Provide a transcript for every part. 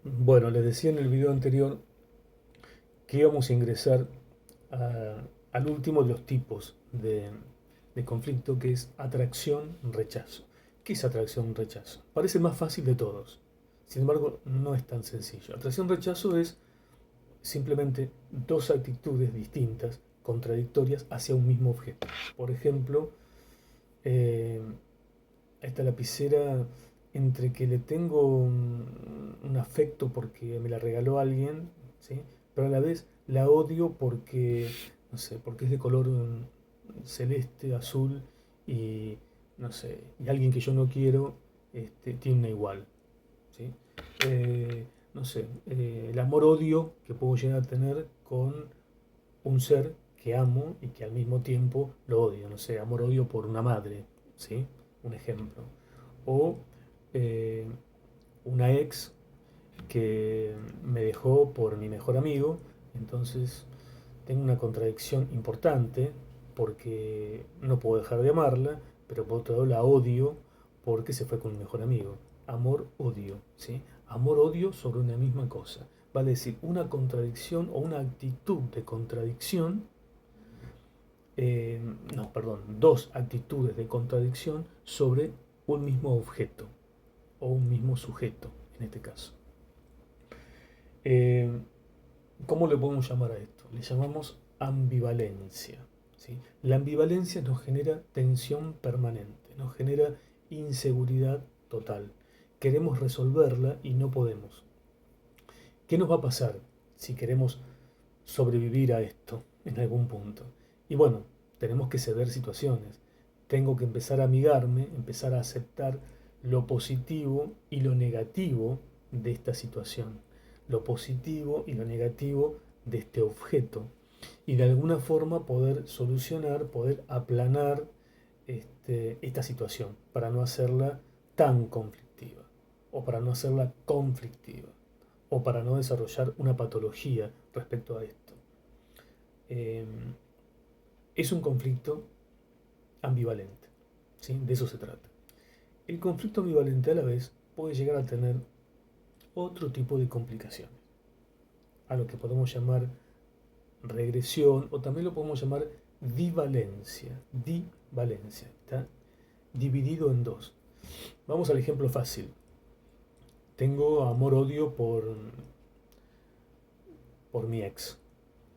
Bueno, les decía en el video anterior que íbamos a ingresar al último de los tipos de conflicto, que es atracción-rechazo. ¿Qué es atracción-rechazo? Parece el más fácil de todos. Sin embargo, no es tan sencillo. Atracción-rechazo es simplemente dos actitudes distintas, contradictorias, hacia un mismo objeto. Por ejemplo, eh, esta lapicera, entre que le tengo un afecto porque me la regaló alguien, ¿sí? Pero a la vez la odio porque, no sé, porque es de color celeste, azul y, no sé, y alguien que yo no quiero tiene una igual, ¿sí? No sé, el amor-odio que puedo llegar a tener con un ser que amo y que al mismo tiempo lo odio, no sé, amor-odio por una madre, ¿sí? Un ejemplo. O eh, una ex que me dejó por mi mejor amigo, entonces tengo una contradicción importante porque no puedo dejar de amarla, pero por otro lado la odio porque se fue con mi mejor amigo. Amor-odio, ¿sí? Amor-odio sobre una misma cosa. Vale decir, una contradicción o una actitud de contradicción, no, perdón, dos actitudes de contradicción sobre un mismo objeto o un mismo sujeto, en este caso. Eh, ¿Cómo le podemos llamar a esto? Le llamamos ambivalencia. ¿Sí? La ambivalencia nos genera tensión permanente, nos genera inseguridad total. Queremos resolverla y no podemos. ¿Qué nos va a pasar si queremos sobrevivir a esto en algún punto? Y bueno, tenemos que ceder situaciones. Tengo que empezar a amigarme, empezar a aceptar lo positivo y lo negativo de esta situación, lo positivo y lo negativo de este objeto, y de alguna forma poder solucionar, poder aplanar esta situación para no hacerla tan conflictiva o para no hacerla conflictiva o para no desarrollar una patología respecto a esto. Eh, es un conflicto ambivalente, ¿sí? De eso se trata. El conflicto ambivalente a la vez puede llegar a tener otro tipo de complicaciones, a lo que podemos llamar regresión o también lo podemos llamar divalencia. Divalencia, está dividido en dos. Vamos al ejemplo fácil. Tengo amor-odio por mi ex,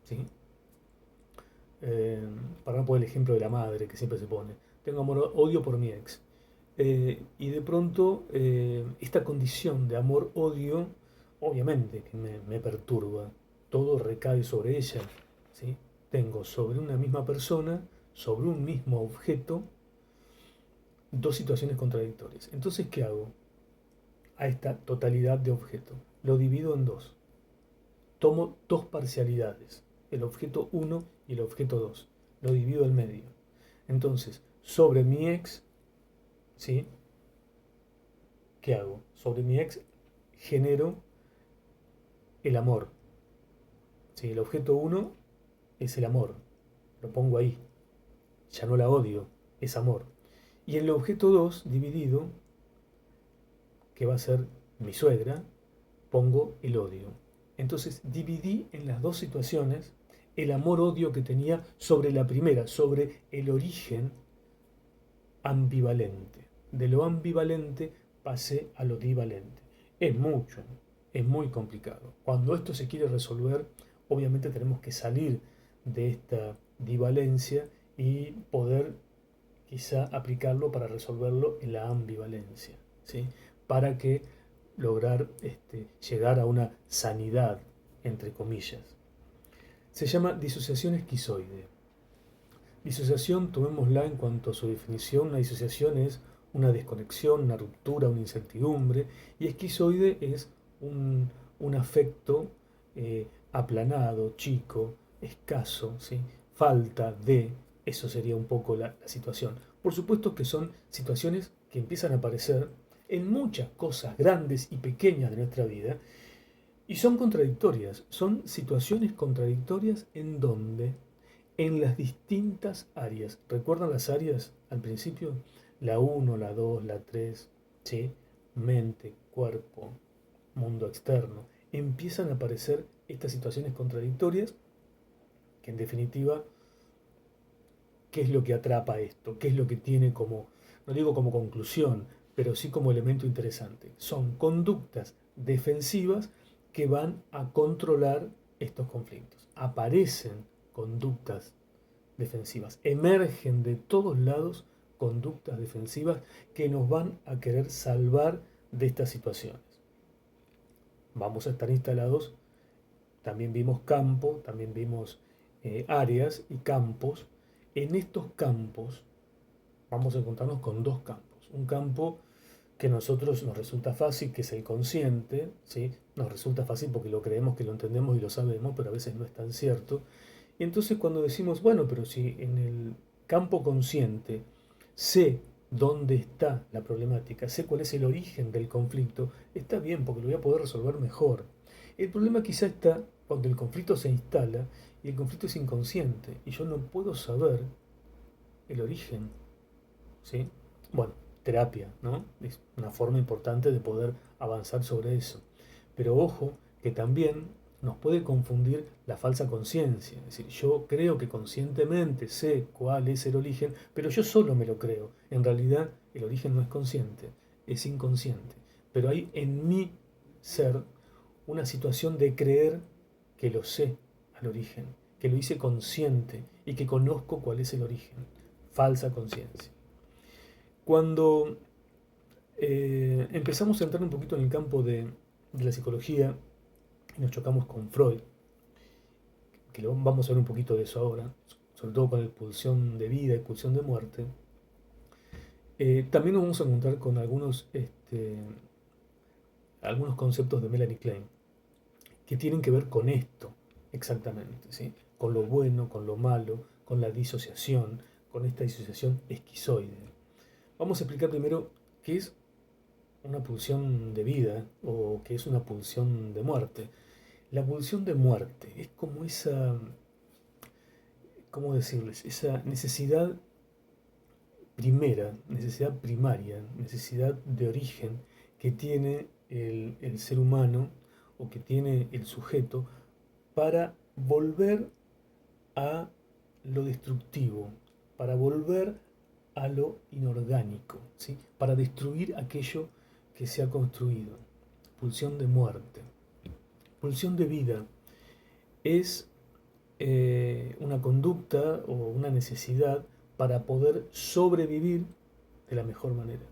¿sí? Eh, para no poner el ejemplo de la madre que siempre se pone. Tengo amor-odio por mi ex. Y de pronto esta condición de amor-odio, obviamente que me perturba. Todo recae sobre ella, ¿sí? Tengo sobre una misma persona, sobre un mismo objeto, dos situaciones contradictorias. Entonces, ¿qué hago a esta totalidad de objeto? Lo divido en dos. Tomo dos parcialidades, el objeto uno y el objeto 2. Lo divido al medio. Entonces, sobre mi ex, ¿sí? ¿Qué hago? Sobre mi ex genero el amor. ¿Sí? El objeto uno es el amor. Lo pongo ahí. Ya no la odio. Es amor. Y en el objeto 2 dividido, que va a ser mi suegra, pongo el odio. Entonces dividí en las dos situaciones el amor-odio que tenía sobre la primera, sobre el origen ambivalente. De lo ambivalente pasé a lo divalente. Es mucho, es muy complicado. Cuando esto se quiere resolver, obviamente tenemos que salir de esta divalencia y poder quizá aplicarlo para resolverlo en la ambivalencia, ¿sí? Para que lograr llegar a una sanidad, entre comillas. Se llama disociación esquizoide. Disociación, tomémosla en cuanto a su definición, una disociación es una desconexión, una ruptura, una incertidumbre, y esquizoide es un afecto aplanado, chico, escaso, ¿sí? Falta de, eso sería un poco la situación. Por supuesto que son situaciones que empiezan a aparecer en muchas cosas grandes y pequeñas de nuestra vida, y son contradictorias, son situaciones contradictorias en donde en las distintas áreas. ¿Recuerdan las áreas al principio? La uno, la 2, la 3, ¿sí? Mente, cuerpo, mundo externo, empiezan a aparecer estas situaciones contradictorias que en definitiva, ¿qué es lo que atrapa esto? ¿Qué es lo que tiene como, no digo como conclusión, pero sí como elemento interesante? Son conductas defensivas que van a controlar estos conflictos. Aparecen conductas defensivas, emergen de todos lados conductas defensivas que nos van a querer salvar de estas situaciones. Vamos a estar instalados, también vimos campo, también vimos áreas y campos. En estos campos vamos a encontrarnos con dos campos. Un campo que a nosotros nos resulta fácil, que es el consciente, ¿sí? Nos resulta fácil porque lo creemos, que lo entendemos y lo sabemos, pero a veces no es tan cierto. Y entonces cuando decimos, bueno, pero si en el campo consciente sé dónde está la problemática, sé cuál es el origen del conflicto, está bien porque lo voy a poder resolver mejor. El problema quizá está cuando el conflicto se instala y el conflicto es inconsciente y yo no puedo saber el origen, ¿sí? Bueno, terapia, ¿no? Es una forma importante de poder avanzar sobre eso. Pero ojo que también nos puede confundir la falsa conciencia. Es decir, yo creo que conscientemente sé cuál es el origen, pero yo solo me lo creo. En realidad el origen no es consciente, es inconsciente. Pero hay en mi ser una situación de creer que lo sé al origen, que lo hice consciente y que conozco cuál es el origen. Falsa conciencia. Cuando empezamos a entrar un poquito en el campo de la psicología y nos chocamos con Freud, que vamos a ver un poquito de eso ahora, sobre todo con la pulsión de vida y pulsión de muerte, también nos vamos a encontrar con algunos conceptos de Melanie Klein que tienen que ver con esto, exactamente, ¿sí? Con lo bueno, con lo malo, con la disociación, con esta disociación esquizoide. Vamos a explicar primero qué es una pulsión de vida o qué es una pulsión de muerte. La pulsión de muerte es como esa, ¿cómo decirles? Esa necesidad primera, necesidad primaria, necesidad de origen que tiene el ser humano o que tiene el sujeto para volver a lo destructivo, para volver a lo inorgánico, ¿sí? Para destruir aquello que se ha construido. Pulsión de muerte. Pulsión de vida es una conducta o una necesidad para poder sobrevivir de la mejor manera,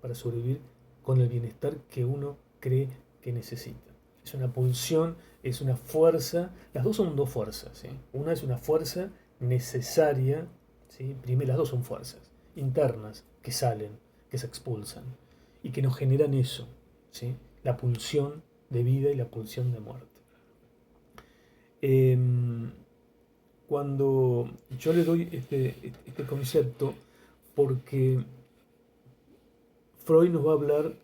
para sobrevivir con el bienestar que uno cree que necesita. Es una pulsión, es una fuerza, las dos son dos fuerzas, ¿sí? Una es una fuerza necesaria, ¿sí? Primero, las dos son fuerzas internas que salen, que se expulsan y que nos generan eso, ¿sí? La pulsión de vida y la pulsión de muerte. Em, Cuando yo le doy este concepto, porque Freud nos va a hablar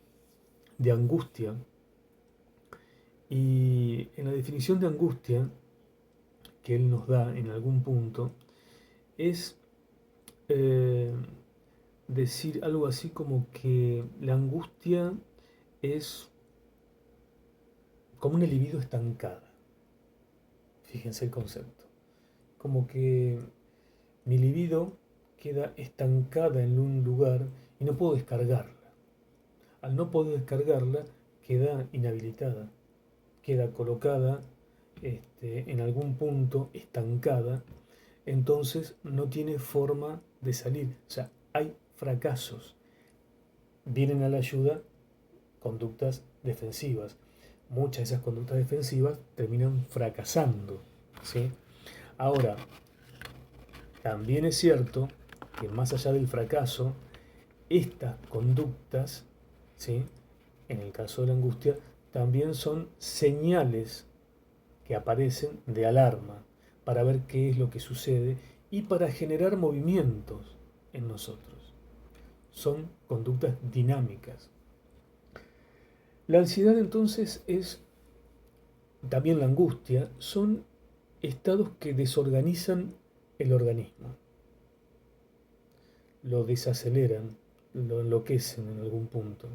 de angustia, y en la definición de angustia que él nos da en algún punto, es eh, decir algo así como que la angustia es como una libido estancada. Fíjense el concepto. Como que mi libido queda estancada en un lugar y no puedo descargarla. Al no poder descargarla, queda inhabilitada, queda colocada en algún punto, estancada, entonces no tiene forma de salir. O sea, hay fracasos. Vienen a la ayuda conductas defensivas. Muchas de esas conductas defensivas terminan fracasando, ¿sí? Ahora, también es cierto que más allá del fracaso, estas conductas, ¿sí? En el caso de la angustia, también son señales que aparecen de alarma para ver qué es lo que sucede y para generar movimientos en nosotros. Son conductas dinámicas. La ansiedad entonces es, también la angustia, son estados que desorganizan el organismo, lo desaceleran, lo enloquecen en algún punto,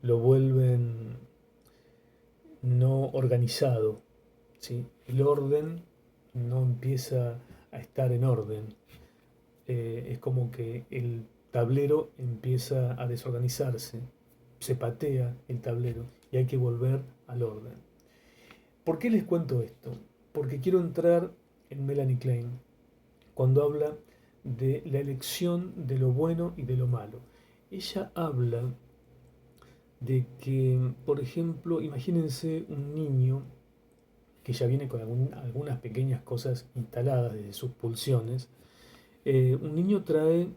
lo vuelven no organizado, ¿sí? El orden no empieza a estar en orden. Es como que el tablero empieza a desorganizarse, se patea el tablero y hay que volver al orden. ¿Por qué les cuento esto? Porque quiero entrar en Melanie Klein cuando habla de la elección de lo bueno y de lo malo. Ella habla de que, por ejemplo, imagínense un niño que ya viene con algunas pequeñas cosas instaladas de sus pulsiones. Un niño trae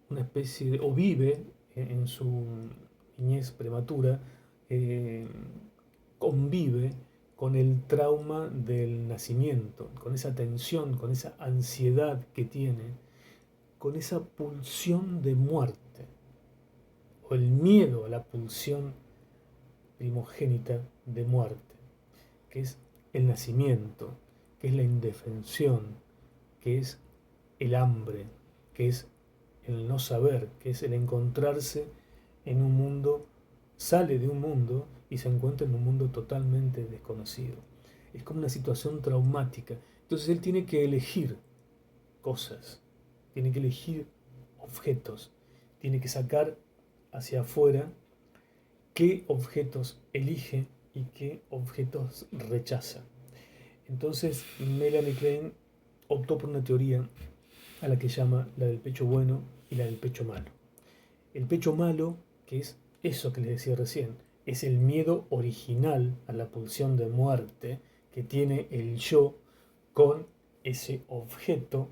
una especie de, o vive en su niñez prematura, eh, convive con el trauma del nacimiento, con esa tensión, con esa ansiedad que tiene, con esa pulsión de muerte, o el miedo a la pulsión primogénita de muerte, que es el nacimiento, que es la indefensión, que es el hambre, que es el no saber, que es el encontrarse en un mundo, sale de un mundo y se encuentra en un mundo totalmente desconocido. Es como una situación traumática. Entonces él tiene que elegir cosas, tiene que elegir objetos, tiene que sacar hacia afuera qué objetos elige y qué objetos rechaza. Entonces Melanie Klein optó por una teoría a la que llama la del pecho bueno y la del pecho malo. El pecho malo, que es eso que les decía recién, es el miedo original a la pulsión de muerte que tiene el yo con ese objeto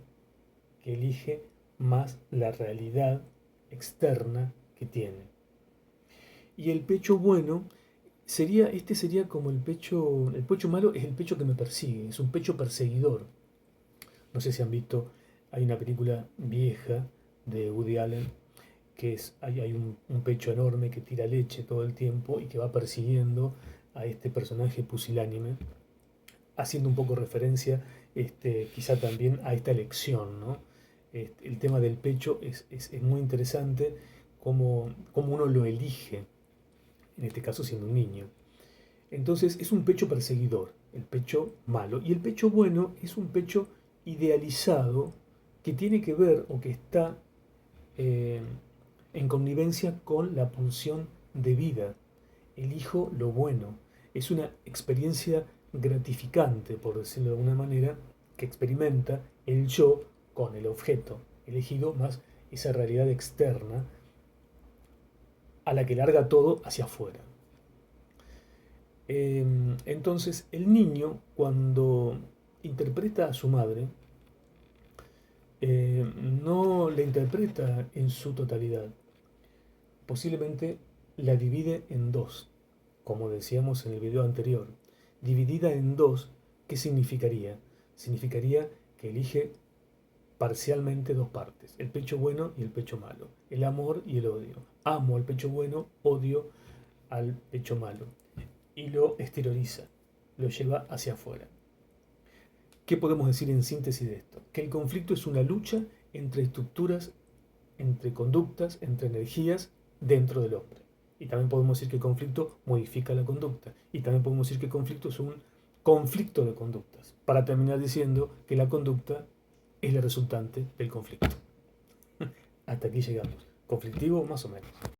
que elige más la realidad externa que tiene. Y el pecho bueno sería como el pecho malo es el pecho que me persigue, es un pecho perseguidor. No sé si han visto, hay una película vieja de Woody Allen que hay un pecho enorme que tira leche todo el tiempo y que va persiguiendo a este personaje pusilánime, haciendo un poco referencia quizá también a esta elección, ¿no? El tema del pecho es muy interesante cómo uno lo elige, en este caso siendo un niño. Entonces es un pecho perseguidor, el pecho malo. Y el pecho bueno es un pecho idealizado que tiene que ver o que está eh, en connivencia con la pulsión de vida. Elijo lo bueno. Es una experiencia gratificante, por decirlo de alguna manera, que experimenta el yo con el objeto elegido más esa realidad externa a la que larga todo hacia afuera. Entonces el niño cuando interpreta a su madre, no la interpreta en su totalidad, posiblemente la divide en dos, como decíamos en el video anterior. Dividida en dos, ¿qué significaría? Significaría que elige parcialmente dos partes, el pecho bueno y el pecho malo, el amor y el odio. Amo al pecho bueno, odio al pecho malo. Y lo exterioriza, lo lleva hacia afuera. ¿Qué podemos decir en síntesis de esto? Que el conflicto es una lucha entre estructuras, entre conductas, entre energías dentro del hombre. Y también podemos decir que el conflicto modifica la conducta. Y también podemos decir que el conflicto es un conflicto de conductas. Para terminar diciendo que la conducta es la resultante del conflicto. Hasta aquí llegamos. Conflictivo más o menos.